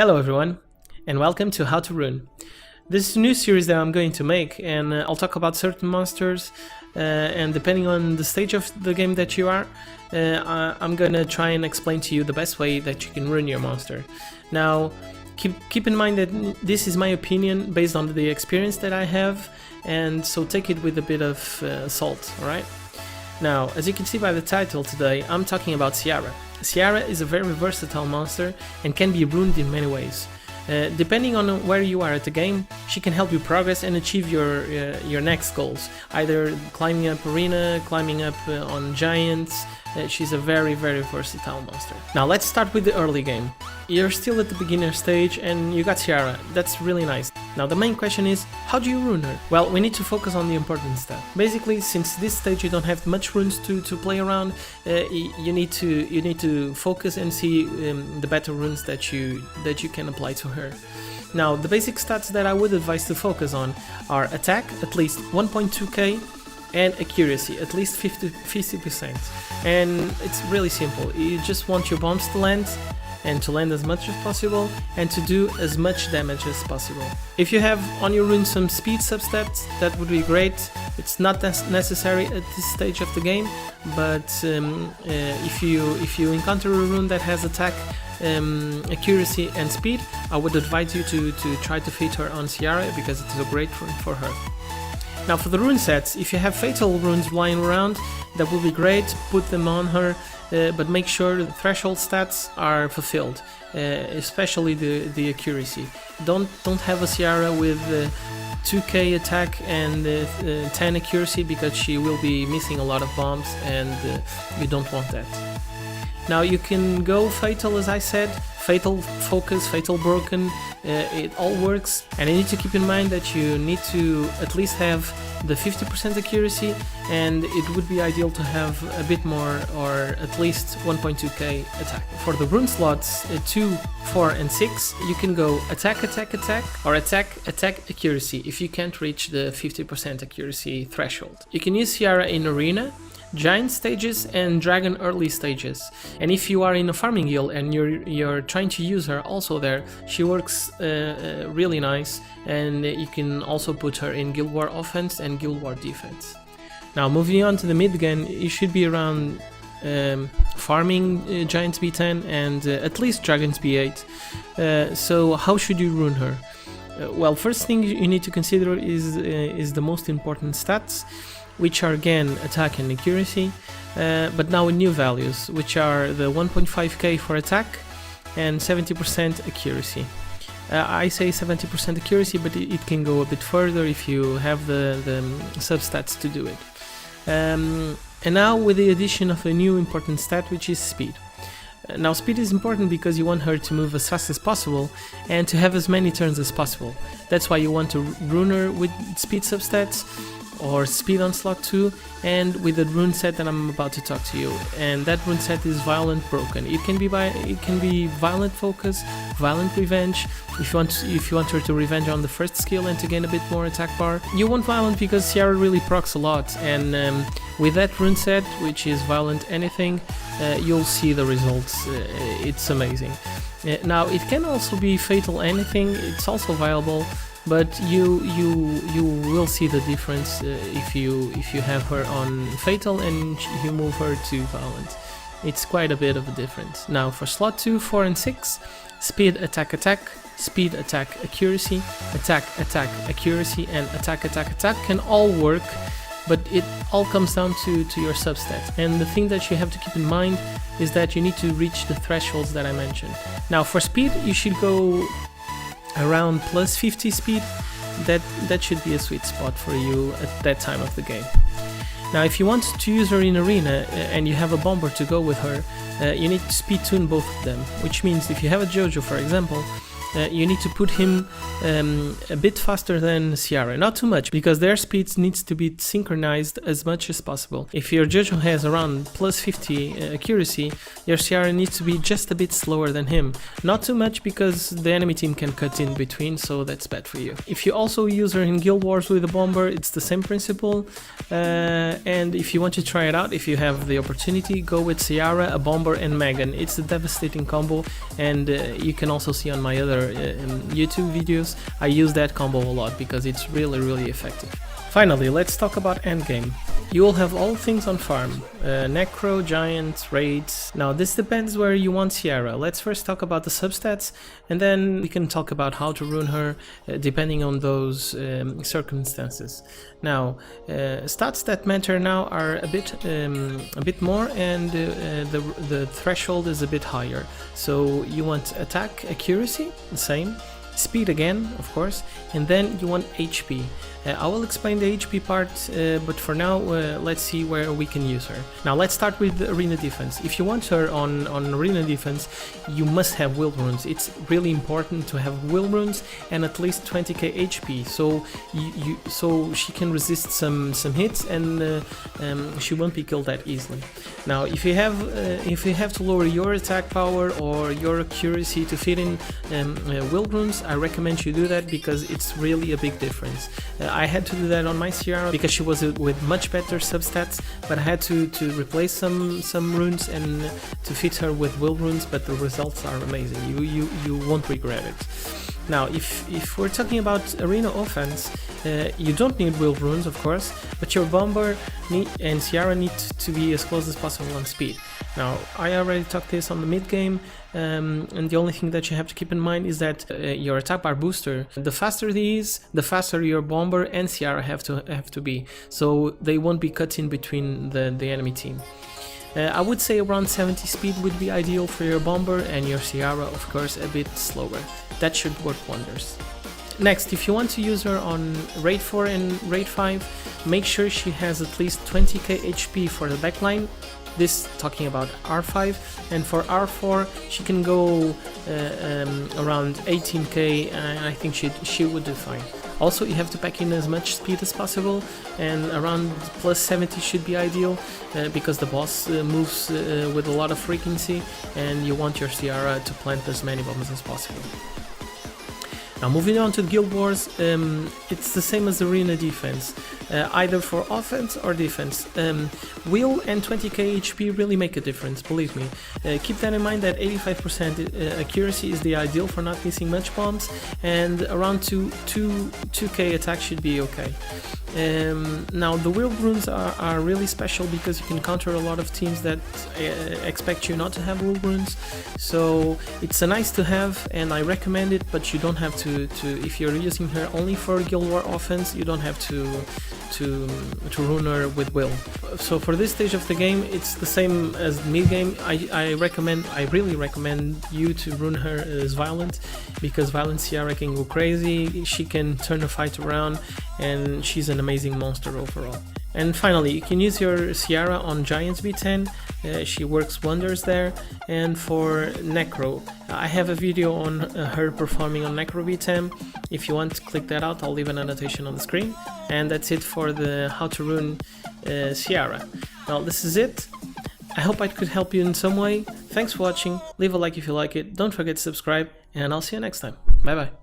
Hello everyone, and welcome to How to Rune. This is a new series that I'm going to make, and I'll talk about certain monsters, and depending on the stage of the game that you are, I'm gonna try and explain to you the best way that you can rune your monster. Now, keep in mind that this is my opinion based on the experience that I have, and so take it with a bit of salt, alright? Now, as you can see by the title today, I'm talking about Seara. Seara is a very versatile monster and can be runed in many ways. Depending on where you are at the game, she can help you progress and achieve your next goals, either climbing up arena, climbing up on giants. She's a very versatile monster. Now let's start with the early game. You're still at the beginner stage and you got Seara. That's really nice. Now the main question is, how do you rune her? Well, we need to focus on the important stuff. Basically, since this stage you don't have much runes to play around, you need to focus and see the better runes that you can apply to her. Now the basic stats that I would advise to focus on are attack at least 1.2k and accuracy at least 50%. And it's really simple. You just want your bombs to land, and to land as much as possible, and to do as much damage as possible. If you have on your rune some speed substats, that would be great. It's not necessary at this stage of the game, but if you encounter a rune that has attack, accuracy and speed, I would advise you to try to fit her on Seara, because it's a great rune for her. Now for the rune sets, if you have fatal runes lying around, that would be great, put them on her, but make sure the threshold stats are fulfilled, especially the accuracy. Don't have a Seara with 2k attack and 10 accuracy, because she will be missing a lot of bombs, and you don't want that. Now you can go fatal, as I said, fatal focus, fatal broken, it all works, and you need to keep in mind that you need to at least have the 50% accuracy, and it would be ideal to have a bit more, or at least 1.2k attack. For the rune slots 2, 4 and 6, you can go attack, or attack, accuracy if you can't reach the 50% accuracy threshold. You can use Seara in arena, giant stages and dragon early stages, and if you are in a farming guild and you're trying to use her also there, she works really nice, and you can also put her in guild war offense and guild war defense. Now moving on to the mid game, you should be around farming giants B10 and at least dragons B8. So how should you rune her? Well, first thing you need to consider is the most important stats, which are again attack and accuracy, but now in new values, which are the 1.5k for attack and 70% accuracy. I say 70% accuracy, but it can go a bit further if you have the substats to do it. And now with the addition of a new important stat, which is speed. Now speed is important because you want her to move as fast as possible and to have as many turns as possible. That's why you want to rune her with speed substats, or speed on slot 2, and with the rune set that I'm about to talk to you. And that rune set is violent broken. It can be violent focus, violent revenge. If you want her to revenge on the first skill and to gain a bit more attack bar. You want violent because Seara really procs a lot, and with that rune set, which is violent anything, you'll see the results. It's amazing. Now it can also be fatal anything. It's also viable, but you will see the difference if you have her on fatal and you move her to violent. It's quite a bit of a difference. Now for slot 2, 4 and 6, speed, attack, speed, attack, accuracy, attack, accuracy, and attack can all work, but it all comes down to your substats. And the thing that you have to keep in mind is that you need to reach the thresholds that I mentioned. Now for speed, you should go around plus 50 speed. That should be a sweet spot for you at that time of the game. Now if you want to use her in arena and you have a bomber to go with her, you need to speed tune both of them, which means if you have a Jojo, for example, you need to put him a bit faster than Seara, not too much, because their speeds needs to be synchronized as much as possible. If your Jojo has around plus 50 accuracy, your Seara needs to be just a bit slower than him. Not too much, because the enemy team can cut in between, so that's bad for you. If you also use her in Guild Wars with a bomber, it's the same principle, and if you want to try it out, if you have the opportunity, go with Seara, a bomber and Megan. It's a devastating combo, and you can also see on my other YouTube videos, I use that combo a lot because it's really effective. Finally, let's talk about endgame. You will have all things on farm, Necro, Giant, Raids. Now this depends where you want Seara. Let's first talk about the substats, and then we can talk about how to rune her depending on those circumstances. Now, stats that matter now are a bit more, and the threshold is a bit higher. So you want attack, accuracy, the same. Speed again, of course, and then you want HP. I will explain the HP part, but for now let's see where we can use her. Now let's start with the arena defense. If you want her on arena defense, you must have will runes. It's really important to have will runes and at least 20k HP, so she can resist some hits, and she won't be killed that easily. Now if you have to lower your attack power or your accuracy to fit in will runes, I recommend you do that because it's really a big difference. I had to do that on my Seara because she was with much better substats, but I had to replace some runes and to fit her with will runes, but the results are amazing. You won't regret it. Now, if we're talking about arena offense, you don't need will runes, of course, but your bomber and Seara need to be as close as possible on speed. Now, I already talked this on the mid game, and the only thing that you have to keep in mind is that your attack bar booster, the faster it is, the faster your bomber and Seara have to be, so they won't be cut in between the enemy team. I would say around 70 speed would be ideal for your bomber, and your Seara, of course, a bit slower. That should work wonders. Next, if you want to use her on Raid 4 and Raid 5, make sure she has at least 20k HP for the backline. This talking about R5, and for R4 she can go around 18k, and I think she would do fine. Also, you have to pack in as much speed as possible, and around plus 70 should be ideal, because the boss moves with a lot of frequency, and you want your Seara to plant as many bombs as possible. Now moving on to Guild Wars, it's the same as arena defense, either for offense or defense. Will and 20k HP really make a difference, believe me. Keep that in mind that 85% accuracy is the ideal for not missing much bombs, and around 2k attack should be okay. Now the will runes are really special because you can counter a lot of teams that expect you not to have will runes, so it's a nice to have, and I recommend it, but you don't have to if you're using her only for Guild War offense, you don't have to rune her with will. So for this stage of the game, it's the same as mid game. I really recommend you to rune her as Violent, because Violent Seara can go crazy, she can turn a fight around, and she's an amazing monster overall. And finally, you can use your Seara on Giants B10, she works wonders there. And for Necro, I have a video on her performing on Necro B10. If you want to click that out, I'll leave an annotation on the screen. And that's it for the how to rune Seara. Well, this is it. I hope I could help you in some way. Thanks for watching, leave a like if you like it, don't forget to subscribe, and I'll see you next time. Bye bye.